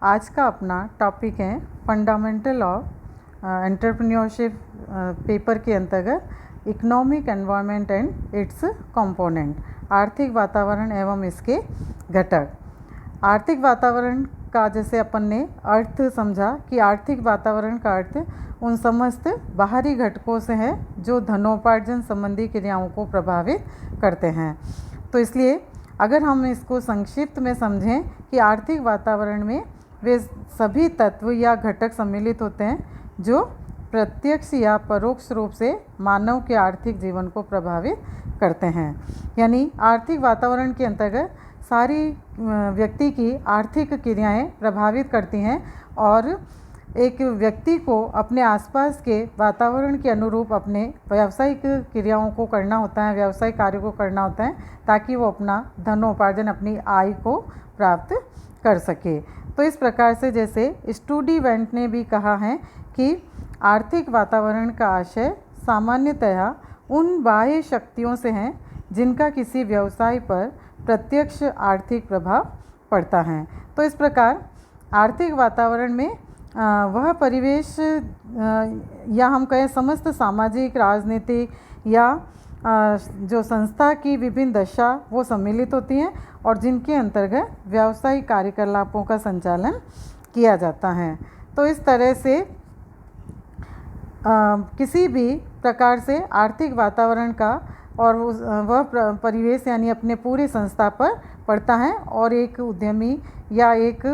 आज का अपना टॉपिक है फंडामेंटल ऑफ एंटरप्रेन्योरशिप पेपर के अंतर्गत economic environment and it's component, आर्थिक वातावरण एवं इसके घटक। आर्थिक वातावरण का जैसे अपन ने अर्थ समझा कि आर्थिक वातावरण का अर्थ उन समस्त बाहरी घटकों से है जो धनोपार्जन संबंधी क्रियाओं को प्रभावित करते हैं। तो इसलिए अगर हम इसको संक्षिप्त में समझें कि आर्थिक वातावरण में वे सभी तत्व या घटक सम्मिलित होते हैं जो प्रत्यक्ष या परोक्ष रूप से मानव के आर्थिक जीवन को प्रभावित करते हैं। यानी आर्थिक वातावरण के अंतर्गत सारी व्यक्ति की आर्थिक क्रियाएं प्रभावित करती हैं और एक व्यक्ति को अपने आसपास के वातावरण के अनुरूप अपने व्यावसायिक क्रियाओं को करना होता है, व्यावसायिक कार्यों को करना होता है ताकि वो अपना धनोपार्जन, अपनी आय को प्राप्त कर सके। तो इस प्रकार से जैसे स्टूडीवेंट ने भी कहा है कि आर्थिक वातावरण का आशय सामान्यतया उन बाह्य शक्तियों से है जिनका किसी व्यवसाय पर प्रत्यक्ष आर्थिक प्रभाव पड़ता है। तो इस प्रकार आर्थिक वातावरण में वह परिवेश या हम कहें समस्त सामाजिक, राजनीतिक या जो संस्था की विभिन्न दशा वो सम्मिलित होती हैं और जिनके अंतर्गत व्यावसायिक कार्यकलापों का संचालन किया जाता है। तो इस तरह से किसी भी प्रकार से आर्थिक वातावरण का और वह परिवेश यानी अपने पूरी संस्था पर पड़ता है और एक उद्यमी या एक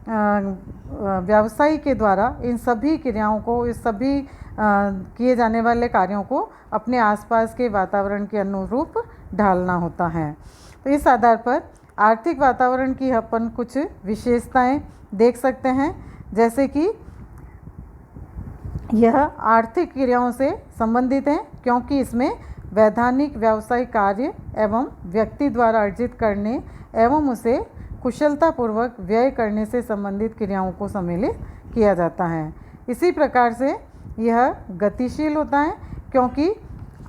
व्यवसायी के द्वारा इन सभी क्रियाओं को, इस सभी किए जाने वाले कार्यों को अपने आसपास के वातावरण के अनुरूप ढालना होता है। तो इस आधार पर आर्थिक वातावरण की अपन कुछ विशेषताएं देख सकते हैं, जैसे कि यह आर्थिक क्रियाओं से संबंधित है क्योंकि इसमें वैधानिक व्यावसायिक कार्य एवं व्यक्ति द्वारा अर्जित करने एवं उसे कुशलतापूर्वक व्यय करने से संबंधित क्रियाओं को सम्मिलित किया जाता है। इसी प्रकार से यह गतिशील होता है क्योंकि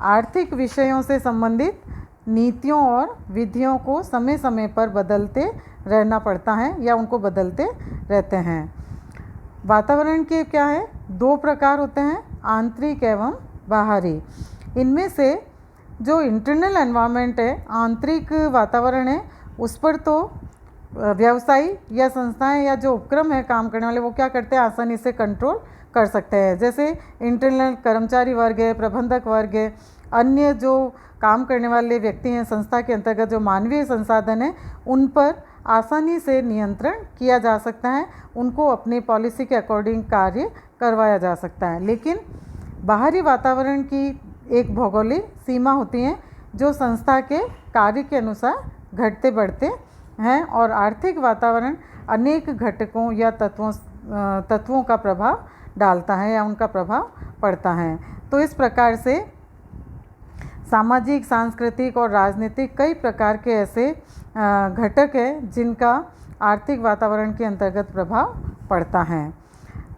आर्थिक विषयों से संबंधित नीतियों और विधियों को समय समय पर बदलते रहना पड़ता है या उनको बदलते रहते हैं। वातावरण के क्या है, दो प्रकार होते हैं, आंतरिक एवं बाहरी। इनमें से जो इंटरनल एनवायरनमेंट है, आंतरिक वातावरण है, उस पर तो व्यवसायी या संस्थाएं या जो उपक्रम है काम करने वाले वो क्या करते हैं, आसानी से कंट्रोल कर सकते हैं। जैसे इंटरनल कर्मचारी वर्ग है, प्रबंधक वर्ग है, अन्य जो काम करने वाले व्यक्ति हैं संस्था के अंतर्गत, जो मानवीय संसाधन है, उन पर आसानी से नियंत्रण किया जा सकता है, उनको अपनी पॉलिसी के अकॉर्डिंग कार्य करवाया जा सकता है। लेकिन बाहरी वातावरण की एक भौगोलिक सीमा होती है जो संस्था के कार्य के अनुसार घटते बढ़ते हैं और आर्थिक वातावरण अनेक घटकों या तत्वों का प्रभाव डालता है या उनका प्रभाव पड़ता है। तो इस प्रकार से सामाजिक, सांस्कृतिक और राजनीतिक कई प्रकार के ऐसे घटक हैं जिनका आर्थिक वातावरण के अंतर्गत प्रभाव पड़ता है।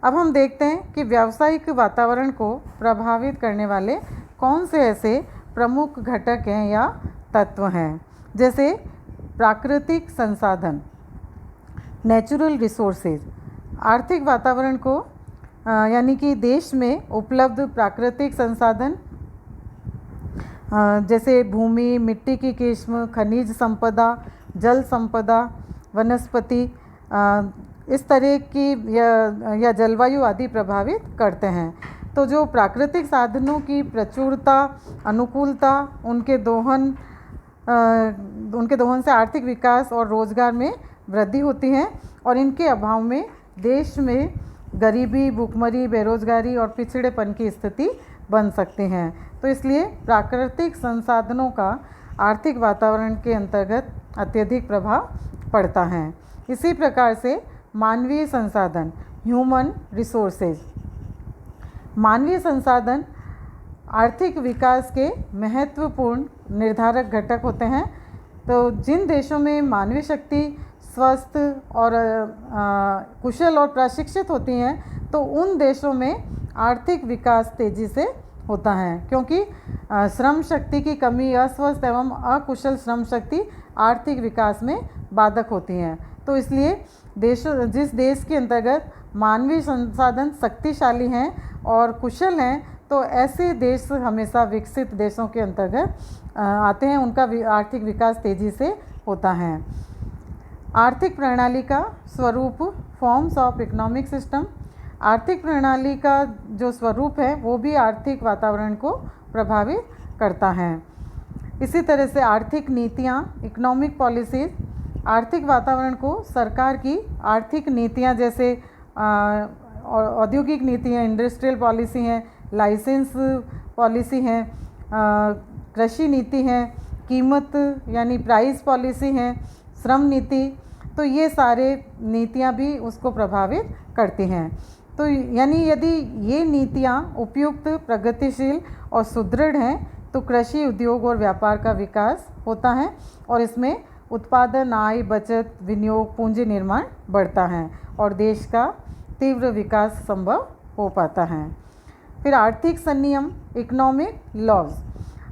अब हम देखते हैं कि व्यावसायिक वातावरण को प्रभावित करने वाले कौन से ऐसे प्रमुख घटक हैं या तत्व हैं। जैसे प्राकृतिक संसाधन, नेचुरल रिसोर्सेज। आर्थिक वातावरण को यानी कि देश में उपलब्ध प्राकृतिक संसाधन जैसे भूमि, मिट्टी की किस्म, खनिज संपदा, जल संपदा, वनस्पति, इस तरह की या जलवायु आदि प्रभावित करते हैं। तो जो प्राकृतिक साधनों की प्रचुरता, अनुकूलता, उनके दोहन से आर्थिक विकास और रोजगार में वृद्धि होती है और इनके अभाव में देश में गरीबी, भूखमरी, बेरोजगारी और पिछड़ेपन की स्थिति बन सकती हैं। तो इसलिए प्राकृतिक संसाधनों का आर्थिक वातावरण के अंतर्गत अत्यधिक प्रभाव पड़ता है। इसी प्रकार से मानवीय संसाधन, ह्यूमन रिसोर्सेज। मानवीय संसाधन आर्थिक विकास के महत्वपूर्ण निर्धारक घटक होते हैं। तो जिन देशों में मानवीय शक्ति स्वस्थ और कुशल और प्रशिक्षित होती हैं तो उन देशों में आर्थिक विकास तेज़ी से होता है, क्योंकि श्रम शक्ति की कमी, अस्वस्थ एवं अकुशल श्रम शक्ति आर्थिक विकास में बाधक होती हैं। तो इसलिए जिस देश के अंतर्गत मानवीय संसाधन शक्तिशाली हैं और कुशल हैं, तो ऐसे देश हमेशा विकसित देशों के अंतर्गत आते हैं, उनका आर्थिक विकास तेज़ी से होता है। आर्थिक प्रणाली का स्वरूप, फॉर्म्स ऑफ इकोनॉमिक सिस्टम। आर्थिक प्रणाली का जो स्वरूप है वो भी आर्थिक वातावरण को प्रभावित करता है। इसी तरह से आर्थिक नीतियाँ, इकोनॉमिक पॉलिसीज़, आर्थिक वातावरण को सरकार की आर्थिक नीतियाँ जैसे औद्योगिक नीतियाँ, इंडस्ट्रियल पॉलिसी हैं, लाइसेंस पॉलिसी हैं, कृषि नीति है, कीमत यानी प्राइस पॉलिसी है, श्रम नीति, तो ये सारे नीतियाँ भी उसको प्रभावित करती हैं। तो यानी यदि ये नीतियाँ उपयुक्त, प्रगतिशील और सुदृढ़ हैं तो कृषि, उद्योग और व्यापार का विकास होता है और इसमें उत्पादन, आय, बचत, विनियोग, पूंजी निर्माण बढ़ता है और देश का तीव्र विकास संभव हो पाता है। फिर आर्थिक संनियम, इकोनॉमिक लॉज।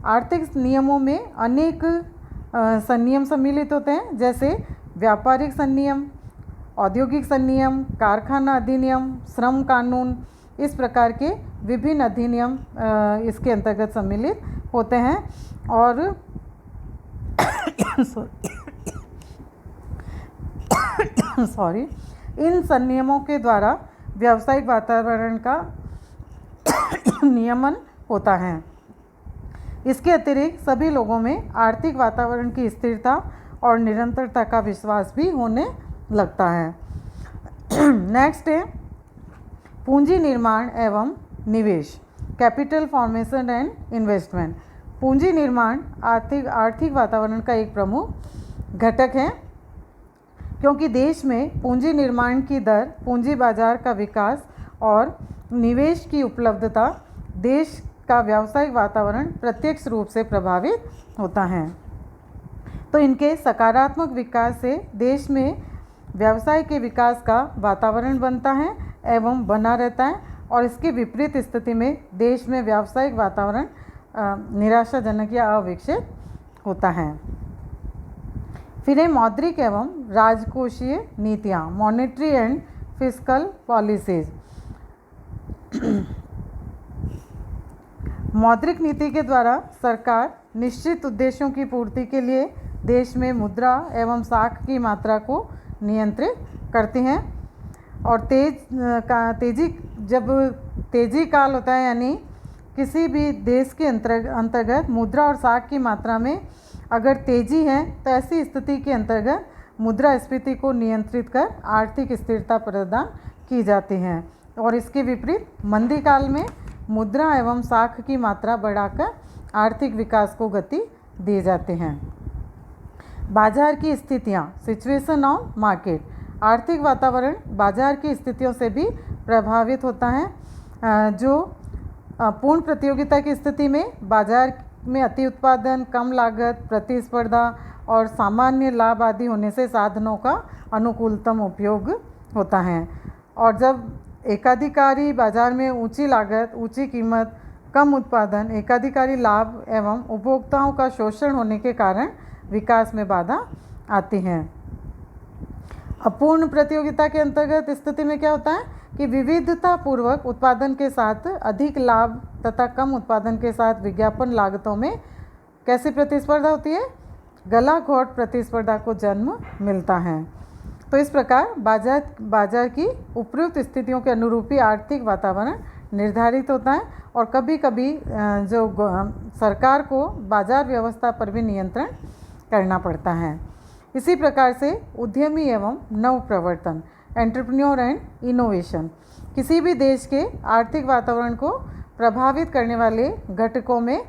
आर्थिक नियमों में अनेक संनियम सम्मिलित होते हैं, जैसे व्यापारिक संनियम, औद्योगिक संनियम, कारखाना अधिनियम, श्रम कानून। इस प्रकार के विभिन्न अधिनियम इसके अंतर्गत सम्मिलित होते हैं और सॉरी, इन संनियमों के द्वारा व्यावसायिक वातावरण का नियमन होता है। इसके अतिरिक्त सभी लोगों में आर्थिक वातावरण की स्थिरता और निरंतरता का विश्वास भी होने लगता है। नेक्स्ट है पूंजी निर्माण एवं निवेश, कैपिटल फॉर्मेशन एंड इन्वेस्टमेंट। पूंजी निर्माण आर्थिक वातावरण का एक प्रमुख घटक है, क्योंकि देश में पूंजी निर्माण की दर, पूंजी बाजार का विकास और निवेश की उपलब्धता देश का व्यावसायिक वातावरण प्रत्यक्ष रूप से प्रभावित होता है। तो इनके सकारात्मक विकास से देश में व्यवसाय के विकास का वातावरण बनता है एवं बना रहता है और इसके विपरीत स्थिति में देश में व्यावसायिक वातावरण निराशाजनक या अविकसित होता है। फिर है मौद्रिक एवं राजकोषीय नीतियाँ, मॉनेटरी एंड फिस्कल पॉलिसीज। मौद्रिक नीति के द्वारा सरकार निश्चित उद्देश्यों की पूर्ति के लिए देश में मुद्रा एवं साख की मात्रा को नियंत्रित करती हैं और जब तेजी काल होता है, यानी किसी भी देश के अंतर्गत मुद्रा और साख की मात्रा में अगर तेजी है तो ऐसी स्थिति के अंतर्गत मुद्रास्फीति को नियंत्रित कर आर्थिक स्थिरता प्रदान की जाती है और इसके विपरीत मंदी काल में मुद्रा एवं साख की मात्रा बढ़ाकर आर्थिक विकास को गति दी जाती हैं। बाजार की स्थितियाँ, सिचुएशन ऑफ मार्केट। आर्थिक वातावरण बाजार की स्थितियों से भी प्रभावित होता है, जो पूर्ण प्रतियोगिता की स्थिति में बाजार में अति उत्पादन, कम लागत, प्रतिस्पर्धा और सामान्य लाभ आदि होने से साधनों का अनुकूलतम उपयोग होता है। और जब एकाधिकारी बाजार में ऊंची लागत, ऊंची कीमत, कम उत्पादन, एकाधिकारी लाभ एवं उपभोक्ताओं का शोषण होने के कारण विकास में बाधा आती है। अपूर्ण प्रतियोगिता के अंतर्गत स्थिति में क्या होता है कि विविधता पूर्वक उत्पादन के साथ अधिक लाभ तथा कम उत्पादन के साथ विज्ञापन लागतों में कैसी प्रतिस्पर्धा होती है? गला घोट प्रतिस्पर्धा को जन्म मिलता है। तो इस प्रकार बाजार की उपयुक्त स्थितियों के अनुरूपी आर्थिक वातावरण निर्धारित होता है और कभी कभी जो सरकार को बाजार व्यवस्था पर भी नियंत्रण करना पड़ता है। इसी प्रकार से उद्यमी एवं नवप्रवर्तन, एंटरप्रेन्योर एंड इनोवेशन, किसी भी देश के आर्थिक वातावरण को प्रभावित करने वाले घटकों में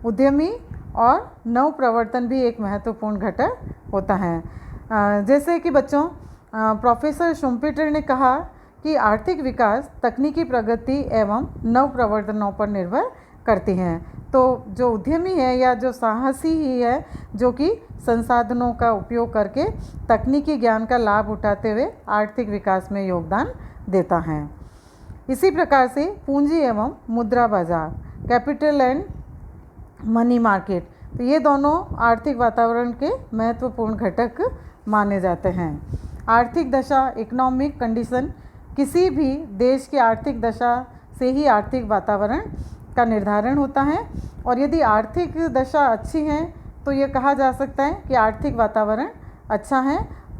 उद्यमी और नवप्रवर्तन भी एक महत्वपूर्ण घटक होता है। जैसे कि बच्चों, प्रोफेसर शुम्पेटर ने कहा कि आर्थिक विकास तकनीकी प्रगति एवं नवप्रवर्तनों पर निर्भर करती हैं। तो जो उद्यमी है या जो साहसी ही है, जो कि संसाधनों का उपयोग करके तकनीकी ज्ञान का लाभ उठाते हुए आर्थिक विकास में योगदान देता है। इसी प्रकार से पूंजी एवं मुद्रा बाजार, कैपिटल एंड मनी मार्केट, तो ये दोनों आर्थिक वातावरण के महत्वपूर्ण घटक माने जाते हैं। आर्थिक दशा, इकोनॉमिक कंडीशन, किसी भी देश की आर्थिक दशा से ही आर्थिक वातावरण का निर्धारण होता है। और यदि आर्थिक दशा अच्छी है तो ये कहा जा सकता है कि आर्थिक वातावरण अच्छा है,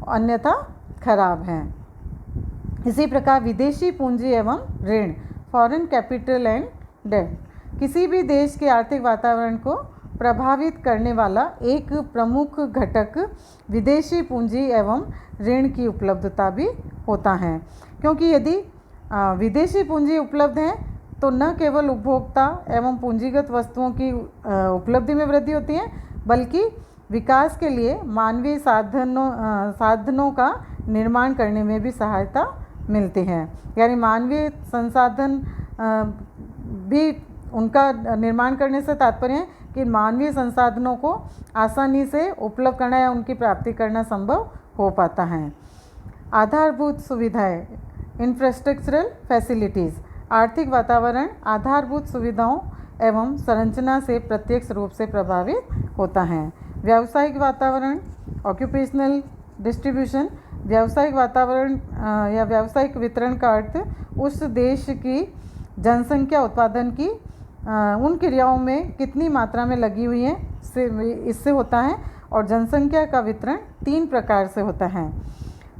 अन्यथा खराब है। इसी प्रकार विदेशी पूंजी एवं ऋण, फॉरेन कैपिटल एंड डेट, किसी भी देश के आर्थिक वातावरण को प्रभावित करने वाला एक प्रमुख घटक विदेशी पूंजी एवं ऋण की उपलब्धता भी होता है। क्योंकि यदि विदेशी पूंजी उपलब्ध है तो न केवल उपभोक्ता एवं पूंजीगत वस्तुओं की उपलब्धि में वृद्धि होती है, बल्कि विकास के लिए मानवीय साधनों का निर्माण करने में भी सहायता मिलती है। यानी मानवीय संसाधन भी उनका निर्माण करने से तात्पर्य है कि मानवीय संसाधनों को आसानी से उपलब्ध करना या उनकी प्राप्ति करना संभव हो पाता है। आधारभूत सुविधाएं, इंफ्रास्ट्रक्चरल फैसिलिटीज़, आर्थिक वातावरण आधारभूत सुविधाओं एवं संरचना से प्रत्यक्ष रूप से प्रभावित होता है। व्यावसायिक वातावरण, ऑक्यूपेशनल डिस्ट्रीब्यूशन, व्यावसायिक वातावरण या व्यावसायिक वितरण का अर्थ उस देश की जनसंख्या उत्पादन की उन क्रियाओं में कितनी मात्रा में लगी हुई है इससे होता है। और जनसंख्या का वितरण 3 प्रकार से होता है।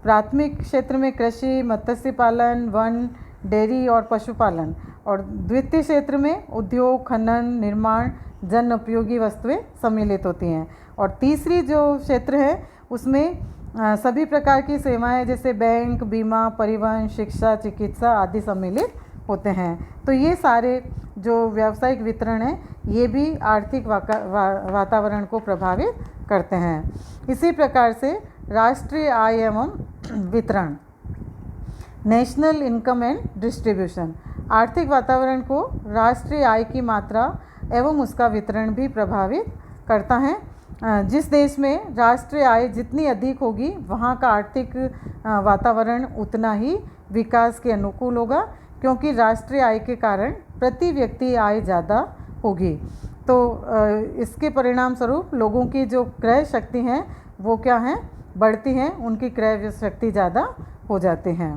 प्राथमिक क्षेत्र में कृषि, मत्स्य पालन, वन, डेयरी और पशुपालन, और द्वितीय क्षेत्र में उद्योग, खनन, निर्माण, जन उपयोगी वस्तुएं सम्मिलित होती हैं। और तीसरी जो क्षेत्र है उसमें सभी प्रकार की सेवाएं जैसे बैंक, बीमा, परिवहन, शिक्षा, चिकित्सा आदि सम्मिलित होते हैं। तो ये सारे जो व्यावसायिक वितरण है ये भी आर्थिक वातावरण को प्रभावित करते हैं। इसी प्रकार से राष्ट्रीय आय एवं वितरण, नेशनल इनकम एंड डिस्ट्रीब्यूशन, आर्थिक वातावरण को राष्ट्रीय आय की मात्रा एवं उसका वितरण भी प्रभावित करता है। जिस देश में राष्ट्रीय आय जितनी अधिक होगी वहाँ का आर्थिक वातावरण उतना ही विकास के अनुकूल होगा, क्योंकि राष्ट्रीय आय के कारण प्रति व्यक्ति आय ज़्यादा होगी। तो इसके परिणाम स्वरूप लोगों की जो क्रय शक्ति है वो क्या है, बढ़ती हैं, उनकी क्रय शक्ति ज़्यादा हो जाती हैं।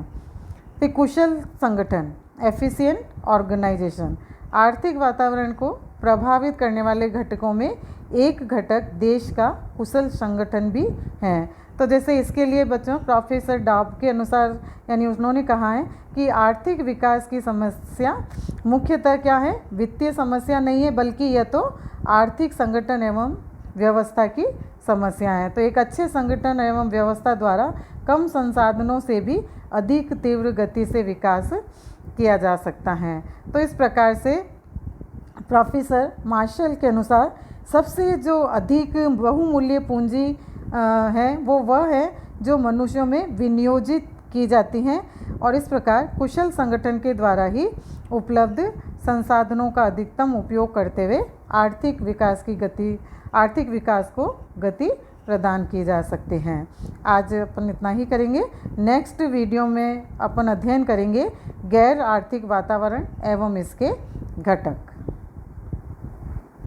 फिर कुशल संगठन, एफिशिएंट ऑर्गेनाइजेशन, आर्थिक वातावरण को प्रभावित करने वाले घटकों में एक घटक देश का कुशल संगठन भी है। तो जैसे इसके लिए बच्चों प्रोफेसर डॉब के अनुसार यानी उन्होंने कहा है कि आर्थिक विकास की समस्या मुख्यतः क्या है, वित्तीय समस्या नहीं है, बल्कि यह तो आर्थिक संगठन एवं व्यवस्था की समस्या है। तो एक अच्छे संगठन एवं व्यवस्था द्वारा कम संसाधनों से भी अधिक तीव्र गति से विकास किया जा सकता है। तो इस प्रकार से प्रोफेसर मार्शल के अनुसार सबसे जो अधिक बहुमूल्य पूंजी है वो वह है जो मनुष्यों में विनियोजित की जाती हैं, और इस प्रकार कुशल संगठन के द्वारा ही उपलब्ध संसाधनों का अधिकतम उपयोग करते हुए आर्थिक विकास को गति प्रदान की जा सकती हैं। आज अपन इतना ही करेंगे। नेक्स्ट वीडियो में अपन अध्ययन करेंगे गैर आर्थिक वातावरण एवं इसके घटक।